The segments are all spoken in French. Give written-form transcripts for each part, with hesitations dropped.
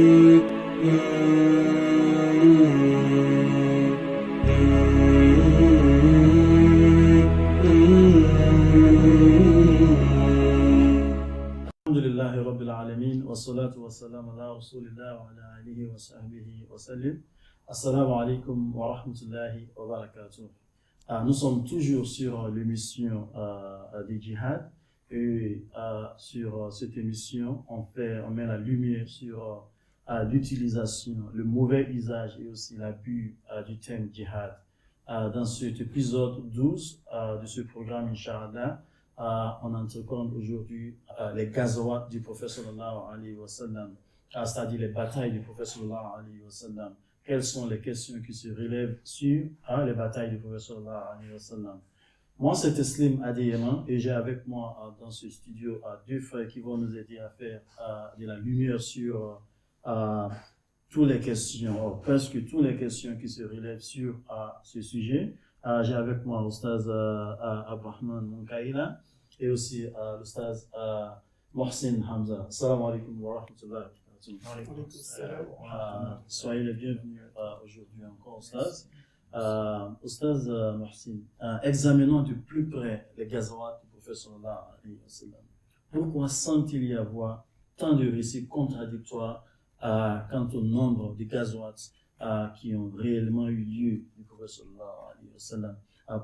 Alhamdulillahi Rabbil Alamin, wa salatu wa salam ala Rasulillah wa ala alihi wa sahbihi wa sallim. Assalamu alaikum wa rahmatullahi wa barakatuh. Nous sommes toujours sur l'émission des djihad et sur cette émission, on met la lumière sur l'utilisation, le mauvais usage et aussi l'abus du terme djihad. Dans cet épisode 12 de ce programme, Inch'Allah, on entreprend aujourd'hui les ghazawat du prophète sallallahu alayhi wa sallam, c'est-à-dire les batailles du prophète sallallahu alayhi wa sallam. Quelles sont les questions qui se relèvent sur les batailles du prophèt sallallahu alayhi wa sallam? Moi, c'est Teslim Adeyema et j'ai avec moi dans ce studio deux frères qui vont nous aider à faire de la lumière sur toutes les questions, presque toutes les questions qui se relèvent sur ce sujet. J'ai avec moi l'Oustaz Abrahman Munkaila et aussi l'Oustaz Mohsin Hamza. Assalamu alaikum wa rahmatullahi wa barakatuh. Soyez les bienvenus aujourd'hui encore, Oustaz. Oustaz Mohsin, examinons de plus près les ghazawat du prophète sallallahu alayhi wa sallam. Pourquoi semble-t-il y avoir tant de récits contradictoires quant au nombre de ghazawat qui ont réellement eu lieu du prophète sallallahu alayhi wa sallam?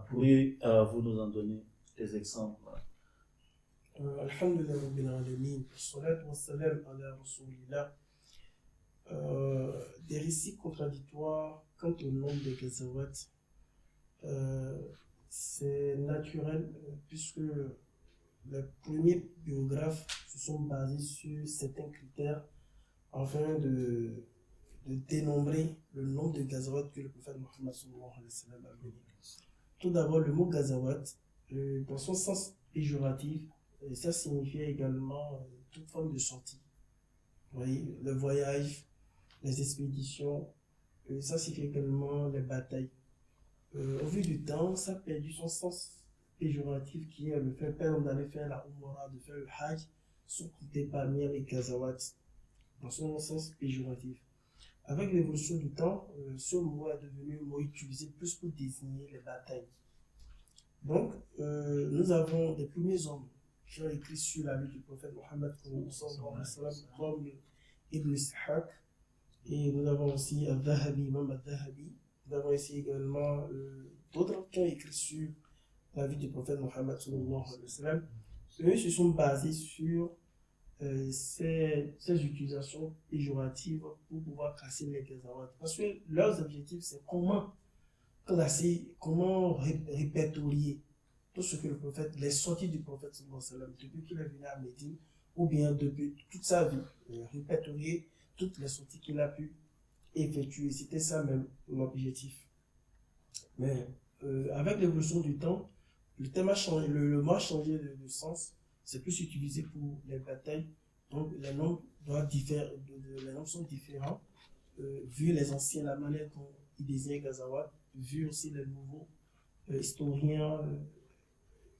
Pourriez-vous nous en donner des exemples? Alhamdulillah Rabbil Alamin, salatu wa salam ala Rasulillah. Des récits contradictoires quant au nombre de ghazawat, c'est naturel puisque les premiers biographes se sont basés sur certains critères afin de dénombrer le nombre de ghazawat que le prophète Mohammed sallallahu alayhi wa sallam a mené. Tout d'abord, le mot ghazawat, dans son sens péjoratif, ça signifiait également toute forme de sortie. Vous voyez, le voyage, les expéditions, ça signifie également les batailles. Au vu du temps, ça a perdu son sens péjoratif qui est le fait d'aller faire la Umrah, de faire le Hajj, sont comptés parmi les ghazawat, dans son sens péjoratif. Avec l'évolution du temps, ce mot est devenu un mot utilisé plus pour désigner les batailles. Donc, nous avons des premiers hommes qui ont écrit sur la vie du prophète Mohammed comme Ibn Ishaq, et nous avons aussi Al-Dhahabi, Imam Al-Dhahabi. Nous avons ici également d'autres qui ont écrit sur la vie du prophète Mohammed sallallahu alayhi wa sallam. Eux se sont basés sur ces utilisations péjoratives pour pouvoir casser les ghazawat. Parce que leurs objectifs, c'est comment classer, comment répertorier tout ce que le prophète, les sorties du prophète sallallahu alayhi wa sallam, depuis qu'il est venu à Médine, ou bien depuis toute sa vie, répertorier toutes les sorties qu'il a pu effectuer. C'était ça même l'objectif. Mais avec l'évolution du temps, le thème a changé, le mot a changé de sens. C'est plus utilisé pour les batailles. Donc les noms les noms sont différents, vu les anciens, la manière dont ils désignaient ghazawat, vu aussi les nouveaux historiens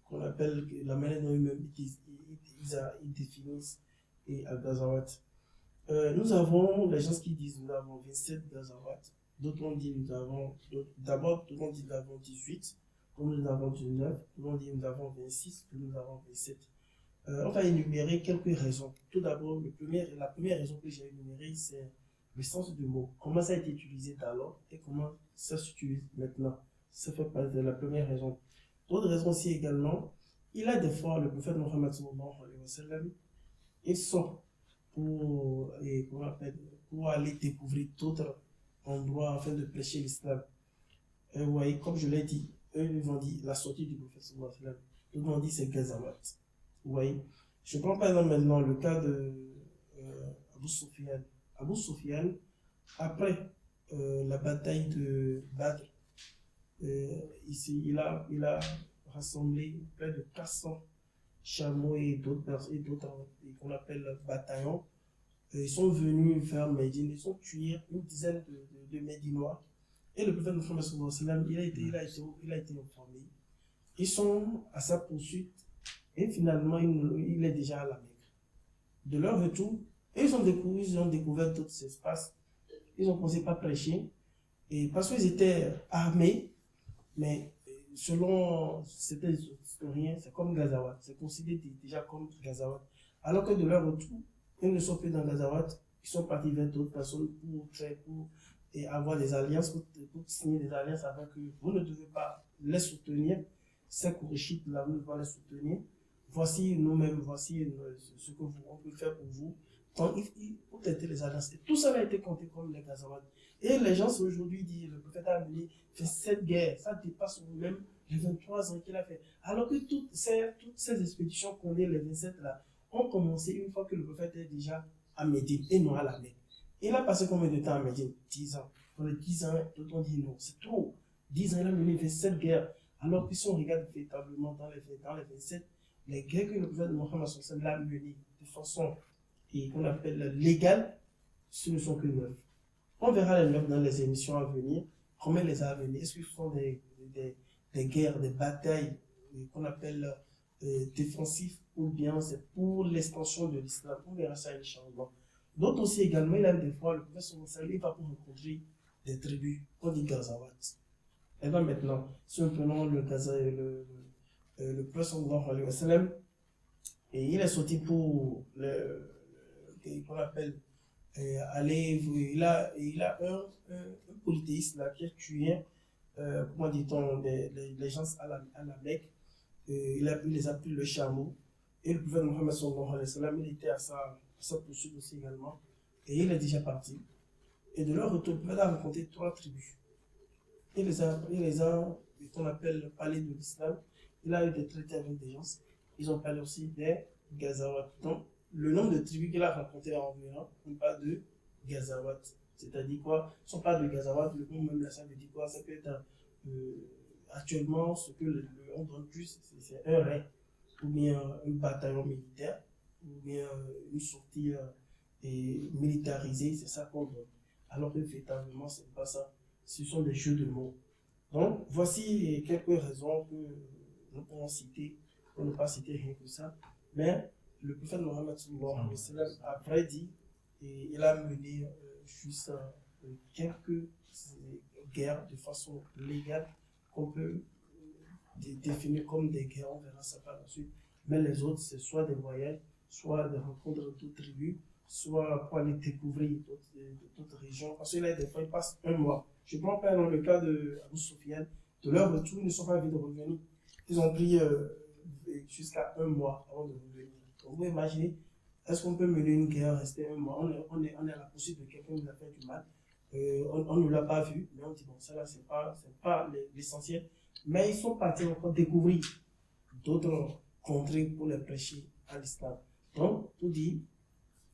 qu'on appelle la manière dont eux-mêmes ils définissent ghazawat. Nous avons les gens qui disent nous avons 27 ghazawat, d'autres ont dit nous avons 18, d'autres nous avons 19, d'autres ont dit nous avons 26, d'autres nous avons 27. On va énumérer quelques raisons. Tout d'abord, la première raison que j'ai énumérée, c'est le sens du mot. Comment ça a été utilisé d'alors et comment ça s'utilise maintenant. Ça fait partie de la première raison. D'autres raisons aussi également, il a des fois, le prophète Mohammed sallallahu alayhi wa sallam, il sort pour aller découvrir d'autres endroits afin de prêcher l'islam. Et vous voyez, comme je l'ai dit, eux ils ont dit la sortie du prophète sallallahu alayhi wa sallam. Ils ont dit c'est ghazawat. Vous voyez, je prends par exemple maintenant le cas de Abu Sufyan. Abu Sufyan, après la bataille de Badr, ici, il a rassemblé près de 400 chameaux et d'autres qu'on appelle bataillons. Ils sont venus vers Médine, ils ont tué une dizaine de Médinois. Et le prophète Mohammed sallallahu alayhi wa sallam, il a été informé. Ils sont à sa poursuite et finalement il est déjà à la Mecque. De leur retour, Et ils ont découvert d'autres espaces. Ils ont commencé par prêcher. Et parce qu'ils étaient armés, mais selon certains historiens, c'est comme Gazawat. C'est considéré déjà comme Gazawat. Alors que de leur retour, ils ne sont plus dans Gazawat. Ils sont partis vers d'autres personnes pour avoir des alliances, pour signer des alliances avec eux. Vous ne devez pas les soutenir. Ces Kourachites là, vous ne devez pas les soutenir. Voici nous-mêmes, voici ce que on peut faire pour vous. Donc, pour traiter les alliances. Et tout ça a été compté comme les Gazawat. Et les gens aujourd'hui disent, le prophète a mené fait 7 guerres, ça dépasse même les 23 ans qu'il a fait. Alors que toutes ces expéditions qu'on est les 27 là, ont commencé une fois que le prophète est déjà à Médine et non à la Mecque. Il a passé combien de temps à Médine? 10 ans. Dans les 10 ans, d'autres ont dit non, c'est trop. 10 ans, il a mené 27 guerres. Alors que si on regarde véritablement dans les 27, les guerres que le prophète Mohammed a menées de façon qu'on appelle légale, ce ne sont que 9. On verra les 9 dans les émissions à venir. Combien les a venus? Est-ce que ce sont des guerres, des batailles qu'on appelle défensives ou bien c'est pour l'extension de l'islam? On verra ça, Inch'Allah. D'autres aussi également, il a des fois, le professeur il va pour rencontrer des tribus, on dit Gazawat. Et là maintenant, si nous prenons le prophète sallallahu alayhi wa sallam, et il est sorti pour qu'on appelle il a un polythéiste là, qui a tué, comment dit-on, les gens à la Mecque. Il les a pris le chameau. Et le prophète Mohammed sallallahu alayhi wa sallam, il était à sa poursuite aussi également. Et il est déjà parti. Et de leur retour, il a rencontré 3 tribus. Il les a qu'on appelle parlé de l'islam. Il a eu des traités avec des gens. Ils ont parlé aussi des Gazawat. Donc, le nombre de tribus qu'il a rencontrées environ, on parle de Gazawat. C'est-à-dire quoi? Si on parle de Gazawat, le nom même là, ça veut dire quoi? Ça peut être actuellement ce que on donne plus, c'est un raid, ou bien un bataillon militaire, ou bien une sortie militarisée, c'est ça qu'on donne. Alors que véritablement, c'est pas ça. Ce sont des jeux de mots. Donc, voici quelques raisons que nous pouvons citer, pour ne pas citer rien que ça. Mais le prophète Mohammed a prédit et il a mené juste quelques guerres de façon légale qu'on peut définir comme des guerres, on verra ça par la suite. Mais les autres, c'est soit des voyages, soit des rencontres d'autres tribus, soit pour aller découvrir d'autres régions. Parce que là, des fois, ils passent un mois. Je prends pas dans le cas de Abu Sufyan, de leur retour, ils ne sont pas envie de revenir. Ils ont pris jusqu'à un mois avant de revenir. Donc, vous imaginez, est-ce qu'on peut mener une guerre, rester un mois? On est à la poursuite de quelqu'un qui nous a fait du mal. On ne l'a pas vu, mais on dit, bon, ça là, c'est pas l'essentiel. Mais ils sont partis encore découvrir d'autres contrées pour les prêcher à l'islam. Donc, pour dire,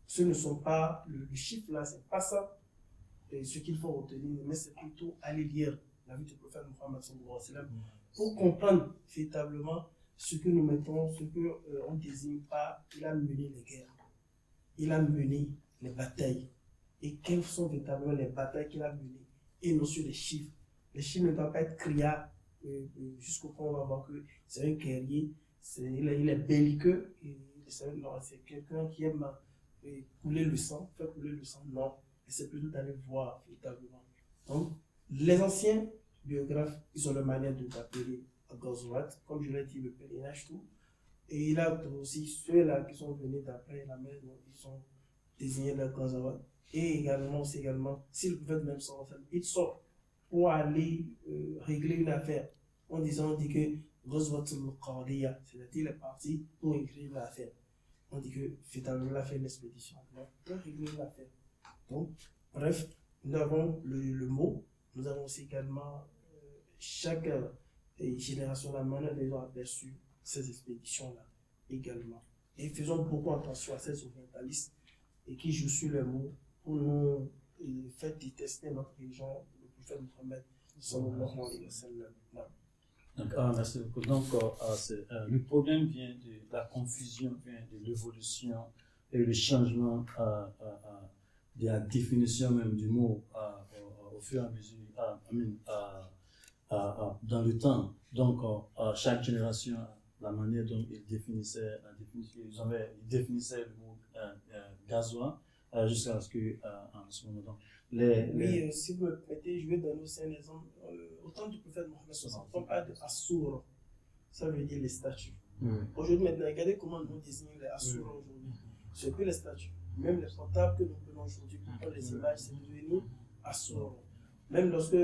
ce ne sont pas, le chiffre là, c'est pas ça, ce qu'il faut retenir, mais c'est plutôt aller lire la vie du prophète Mohammed sallallahu alayhi wa sallam pour comprendre véritablement ce que nous mettons, ce qu'on désigne par il a mené les guerres, il a mené les batailles. Et quelles sont véritablement les batailles qu'il a menées, et non sur les chiffres. Les chiffres ne doivent pas être criards jusqu'au point où on va voir que c'est un guerrier, il est belliqueux, et c'est quelqu'un qui aime couler le sang, faire couler le sang, non. Et c'est plutôt d'aller voir véritablement. Donc, les anciens biographes, ils ont la manière de l'appeler Ghazwat, comme je l'ai dit, le pèlerinage tout. Et il a aussi ceux-là qui sont venus d'après la mer, ils sont désignés le Ghazwat. Et également, si le prophète même sort, il sort pour aller régler une affaire. On dit que Ghazwat al-Qadiyya, c'est-à-dire il est parti pour régler l'affaire. On dit que finalement, il a fait une expédition pour régler l'affaire. Donc, bref, nous avons le mot, nous avons aussi également chaque génération la manière dont ils ont aperçu ces expéditions-là également. Et faisons beaucoup attention à ces orientalistes et qui jouent sur les mots pour nous faire détester notre religion, le prophète Mohammed sallallahu alayhi wa sallam. Donc, merci beaucoup. Donc, le problème vient de la confusion, vient de l'évolution et le changement de la définition même du mot au fur et à mesure, dans le temps. Donc, chaque génération, la manière dont ils définissaient le mot Ghazwa, jusqu'à ce que, en ce moment, donc, Oui, si vous me permettez, je vais donner aussi un exemple. Au temps du prophète Mohammed, on parle de Assour, ça veut dire les statues. Aujourd'hui, maintenant, regardez comment nous désignons les Assour aujourd'hui. Ce n'est plus les statues. Même les portables que nous prenons aujourd'hui pour prendre les images, c'est devenu Assour. Même lorsque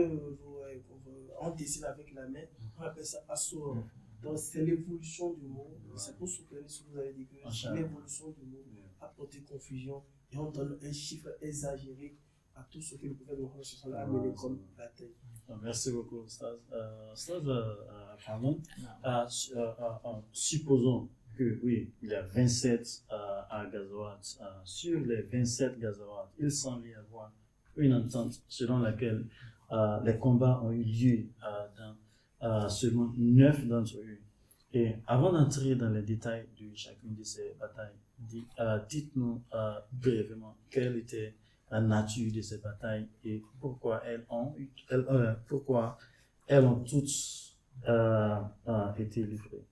on dessine avec la main, on appelle ça Assour. Donc, c'est l'évolution du mot. C'est pour soutenir ce que vous avez dit, que l'évolution du mot a porté confusion et on donne un chiffre exagéré à tout ce que le prophète Mohammed a amené comme bataille. Merci beaucoup, Ustaz. Ustaz, pardon. Supposons que, oui, il y a 27 Ghazawat. Sur les 27 Ghazawat, il semble y avoir une entente selon laquelle les combats ont eu lieu dans seulement 9 d'entre eux. Et avant d'entrer dans les détails de chacune de ces batailles, dites-nous brièvement quelle était la nature de ces batailles et pourquoi elles ont toutes été livrées.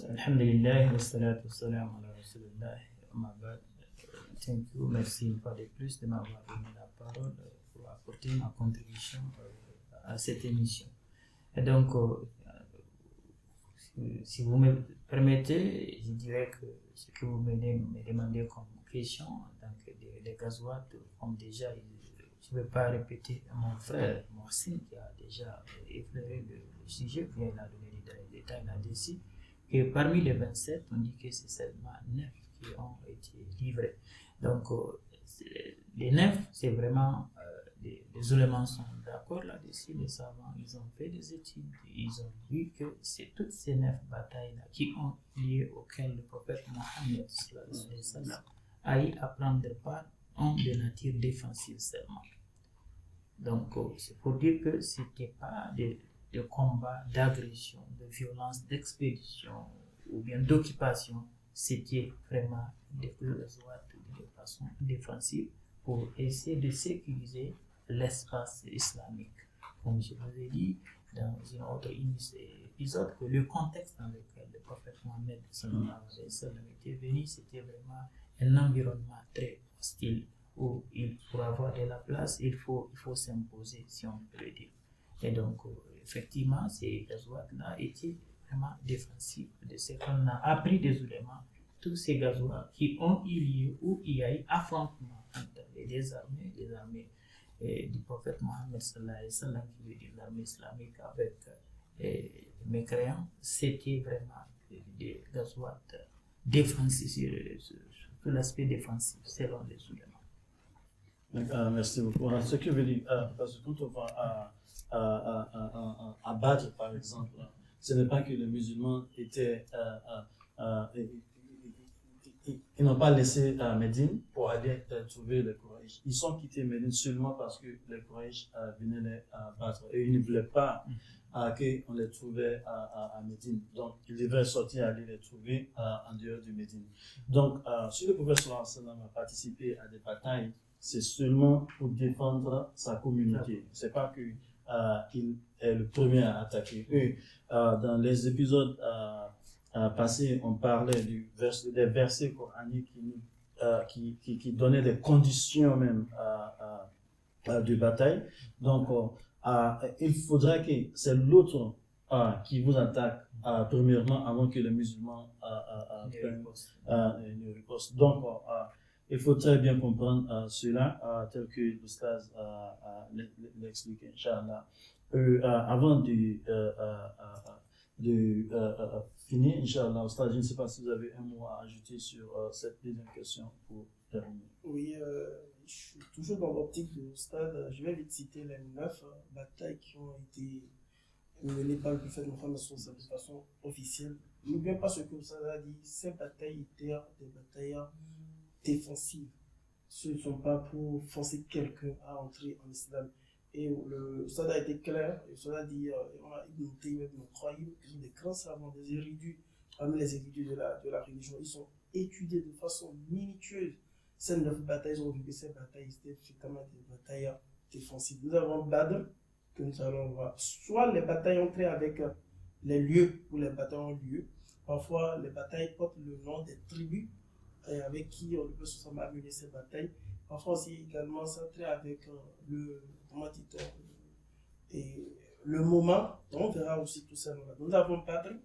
Alhamdulillah, wassalatu wassalamu ala rasulillah. Thank you, merci une fois de plus de m'avoir donné la parole pour apporter ma contribution à cette émission. Et donc, si vous me permettez, je dirais que ce que vous me demandez comme question, donc les Ghazouat, comme déjà, je ne vais pas répéter mon frère Mohsin qui a déjà effleuré le sujet, puis il a donné des détails là-dessus, que parmi les 27, on dit que c'est seulement 9 qui ont été livrés. Donc, les 9, c'est vraiment, les éléments sont d'accord là-dessus, les savants, ils ont fait des études, ils ont vu que c'est toutes ces 9 batailles-là qui ont lieu auxquelles le prophète Mohammed a eu à prendre part, ont de nature défensive seulement. Donc, c'est pour dire que ce n'était pas de combat, d'agression, de violence, d'expédition ou bien d'occupation, c'était vraiment des besoins de façon défensive pour essayer de sécuriser l'espace islamique. Comme je vous ai dit dans un autre épisode, que le contexte dans lequel le prophète Mohammed était venu, c'était vraiment un environnement très hostile où pour avoir de la place, il faut s'imposer, si on peut le dire. Et donc, effectivement, ces gazouats-là étaient vraiment défensifs de ce qu'on a appris des ulémas, tous ces gazouats qui ont eu lieu où il y a eu affrontement entre les armées du prophète Mohammed sallallahu alayhi wa sallam, qui veut dire l'armée islamique, avec les mécréants. C'était vraiment des gazouats défensifs sur l'aspect défensif selon les ulémas. Merci beaucoup. Alors, ce que veut dire, parce que quand on va à Badr, par exemple, ce n'est pas que les musulmans étaient, ils n'ont pas laissé Médine pour aller trouver les Quraysh. Ils sont quittés Médine seulement parce que les Quraysh venaient les battre et ils ne voulaient pas qu'on les trouvait à Médine. Donc, ils devaient sortir et aller les trouver en dehors de Médine. Donc, si le prophète sallallahu alayhi wa sallam a participé à des batailles, c'est seulement pour défendre sa communauté. C'est pas que il est le premier à attaquer. Eux, dans les épisodes passés, on parlait des versets coraniques qui donnaient des conditions même de bataille. Donc, il faudrait que c'est l'autre qui vous attaque premièrement avant que les musulmans ne ripostent. Donc, il faut très bien comprendre cela, tel que l'Oustaz l'explique, Inch'Allah. Avant de finir, Inch'Allah, Oustaz, je ne sais pas si vous avez un mot à ajouter sur cette deuxième question pour terminer. Oui, je suis toujours dans l'optique de l'Oustaz. Je vais vite citer les 9 batailles qui ont été menées par le prophète Mohammed de façon officielle. N'oublions pas ce que l'Oustaz a dit, ces batailles étaient des batailles défensives. Ce ne sont pas pour forcer quelqu'un à entrer en islam. Et le Ustad a été clair, le Ustad a dit, on a noté même nos croyants, qui sont des grands savants, des érudits, parmi les érudits de la religion. Ils sont étudiés de façon minutieuse. Ces 9 batailles, ils ont vu que ces batailles étaient effectivement des batailles défensives. Nous avons Badr, que nous allons voir. Soit les batailles entrées avec les lieux où les batailles ont lieu. Parfois, les batailles portent le nom des tribus et avec qui le prophète sallallahu a mené ces batailles. Parfois aussi également centré avec comment dit-on, et le moment. Donc on verra aussi tout ça. Nous avons Badr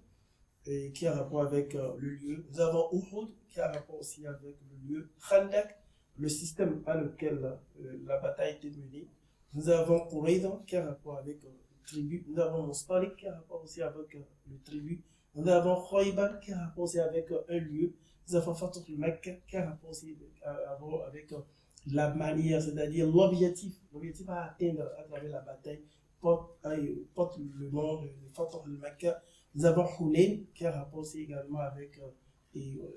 qui a rapport avec le lieu. Nous avons Uhud qui a rapport aussi avec le lieu. Khandak, le système par lequel la bataille a été menée. Nous avons Qurayza qui a rapport avec le tribu. Nous avons Mustalik qui a rapport aussi avec le tribu. Nous avons Khaybar qui a rapport aussi avec un lieu. Nous avons Fatul Mecca qui a rapport aussi avec la manière, c'est-à-dire l'objectif. L'objectif à atteindre à travers la bataille porte le nom de Fatul Mecca. Nous avons Hunayn qui a rapport aussi également avec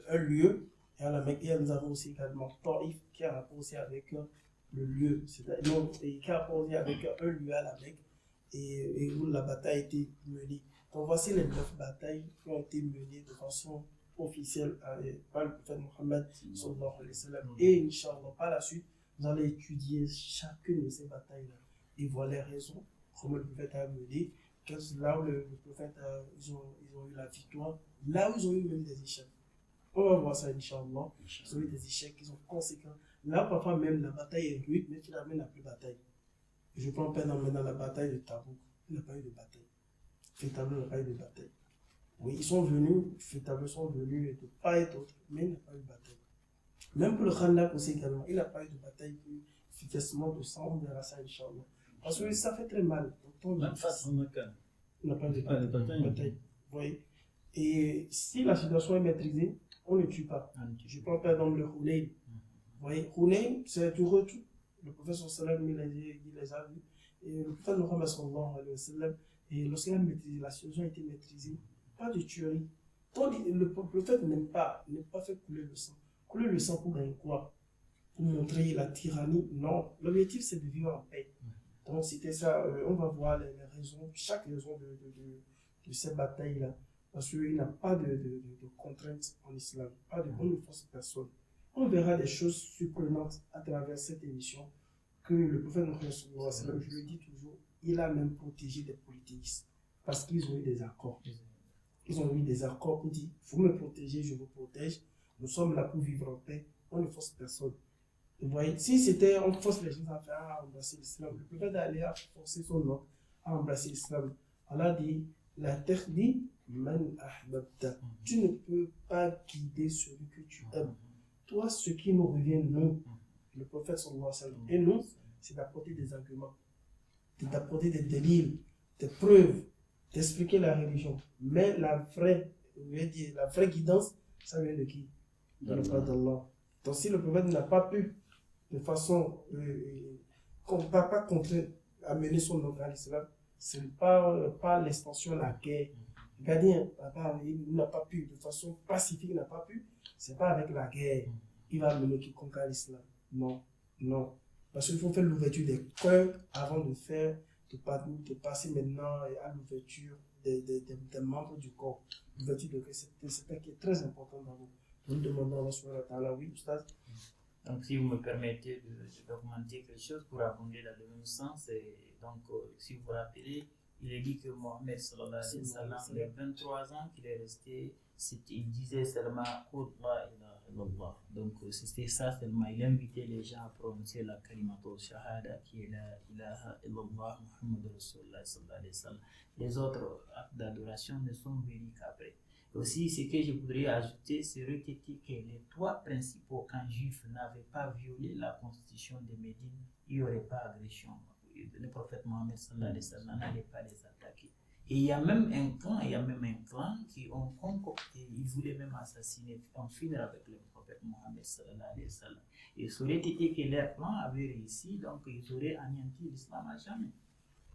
un lieu. Et à la Mecque, nous avons aussi également Taïf qui a rapport aussi avec le lieu, c'est-à-dire qui a rapport aussi avec un lieu à la Mecque et où la bataille a été menée. Donc voici les 9 batailles qui ont été menées de façon officielle par le prophète Mohammed sallallahu alayhi wa sallam. Et Inch'Allah, par la suite, vous allez étudier chacune de ces batailles-là et voir les raisons, comment le prophète a mené. Là où le prophète, ils ont eu la victoire, là où ils ont eu même des échecs. On va voir ça, Inch'Allah. Ils ont eu des échecs qui sont conséquents. Là, parfois même, la bataille est rude, mais finalement, il n'y a plus de bataille. Je prends maintenant la bataille de Tabouk. Il n'y a pas eu de bataille. Finalement, il n'y a pas eu de bataille. Oui, ils sont venus, finalement, sont venus de part et d'autre, mais il n'y a pas eu de bataille. Même pour le Khandak aussi également, il n'y a pas eu de bataille plus efficacement de sang. On verra ça, Inch'Allah. Parce que ça fait très mal. Même face à Mecca. On n'a pas de bataille. Vous voyez. Et si la situation est maîtrisée, on ne tue pas. Je prends par exemple le Hunayn. Vous voyez, Hunayn, c'est du retour. Le prophète sallallahu il les a vus. Et le prophète Mohammed sallallahu alayhi wa sallam, et lorsqu'il a maîtrisé, la situation a été maîtrisée, pas de tuerie. Donc, le prophète n'aime pas fait couler le sang. Couler le sang pour gagner quoi? Pour montrer la tyrannie? Non. L'objectif, c'est de vivre en paix. Donc, c'était ça. On va voir les raisons, chaque raison de cette bataille-là. Parce qu'il n'y a pas de contraintes en islam. On ne force personne. On verra des choses surprenantes à travers cette émission que le prophète Mohammed sallallahu alayhi wa sallam, je le dis toujours, il a même protégé des politistes parce qu'ils ont eu des accords. Ils ont eu des accords pour dire, vous me protégez, je vous protège. Nous sommes là pour vivre en paix. On ne force personne. Vous voyez, si c'était, on force les gens à embrasser l'islam, le prophète allait à forcer son nom à embrasser l'islam. Allah dit, la terre dit, man ahbabta. Tu ne peux pas guider celui que tu aimes. Toi, ce qui nous revient, nous, le prophète sallallahu alayhi wa sallam, et nous, c'est d'apporter des arguments, d'apporter des délits, des preuves, d'expliquer la religion. Mais la vraie guidance, ça vient de qui? De d'Allah. Donc si le prophète n'a pas pu, de façon, pas contraint à mener son ordre à l'islam, ce n'est pas l'extension de la guerre. Gardien, il n'a pas pu, de façon pacifique, il n'a pas pu, c'est pas avec la guerre, il va mener quiconque à l'islam. Non, non. Parce qu'il faut faire l'ouverture des cœurs avant de passer maintenant à l'ouverture des membres du corps. L'ouverture de cœur, c'est un qui est très important dans nous. Nous demandons à Allah subhanahu wa ta'ala, oui, Oustaz. Donc, si vous me permettez d'augmenter quelque chose pour abonder dans le même sens, donc, si vous vous rappelez, il est dit que Mohammed sallallahu alayhi wa sallam, les 23 ans qu'il est resté, il disait seulement Allah ilaha illallah. Donc, c'était ça seulement. Il invitait les gens à prononcer la kalimatul shahada qui est la ilaha illallah Muhammad Rasulullah sallallahu alayhi wa sallam. Les autres actes d'adoration ne sont venus qu'après. Aussi, ce que je voudrais ajouter, c'est requêter que les 3 principaux camps juifs n'avaient pas violé la constitution de Médine, il n'y aurait pas agression. Le prophète Mohammed sallallahu alayhi wa sallam n'allait pas les attaquer. Et il y a même un clan qui ont concocté, ils voulaient même assassiner, en finir avec le prophète Mohammed sallallahu alayhi wa sallam. Et ça aurait été que leur plan avait réussi, donc ils auraient anéanti l'islam à jamais.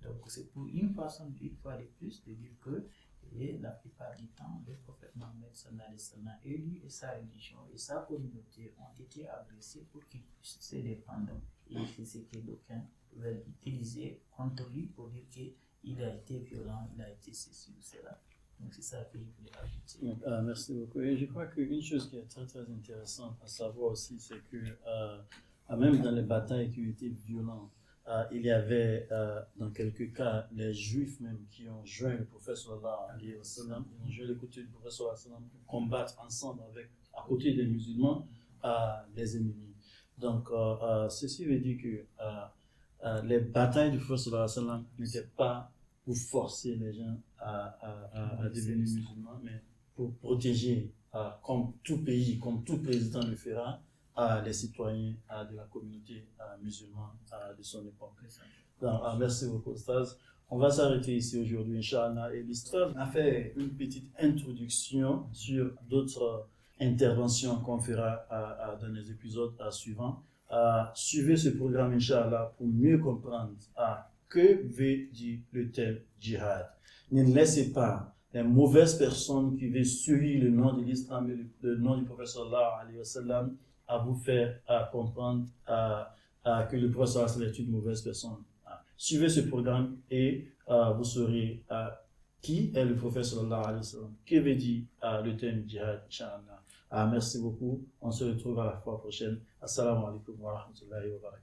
Donc c'est pour une façon, une fois de plus, de dire que la plupart du temps, le prophète Mohammed sallallahu alayhi wa sallam, et lui et sa religion et sa communauté ont été agressés pour qu'ils puissent se défendre. Et c'est ce que d'aucuns veulent utiliser contre lui pour dire qu'il a été violent, il a été ceci ou cela. Donc c'est ça que je voulais ajouter. Merci beaucoup. Et je crois qu'une chose qui est très très intéressante à savoir aussi, c'est que même dans les batailles qui ont été violentes, il y avait dans quelques cas les juifs même qui ont joint le prophète sallallahu alayhi wa sallam, ils ont joint les côtés du prophète sallallahu alayhi wa sallam pour combattre ensemble à côté des musulmans. les ennemis. Donc, ceci veut dire que les batailles du prophète sallallahu alayhi wa sallam n'étaient pas pour forcer les gens à devenir musulmans, mais pour protéger, comme tout pays, comme tout président le fera, les citoyens de la communauté musulmane de son époque. Donc, merci beaucoup, Staz. On va s'arrêter ici aujourd'hui, Inch'Allah. Et l'histoire a fait une petite introduction sur d'autres interventions qu'on fera dans les épisodes suivants. Suivez ce programme, Inch'Allah, pour mieux comprendre que veut dire le terme djihad. Ne laissez pas les mauvaises personnes qui veulent suivre le nom de l'islam et le nom du prophète sallallahu alayhi wa sallam à vous faire comprendre que le prophète sallallahu alayhi wa sallam est une mauvaise personne. Suivez ce programme et vous saurez qui est le prophète sallallahu alayhi wa sallam, que veut dire le terme djihad, Inch'Allah. Merci beaucoup. On se retrouve à la fois prochaine. Assalamu alaikum wa rahmatullahi wa barakatuh.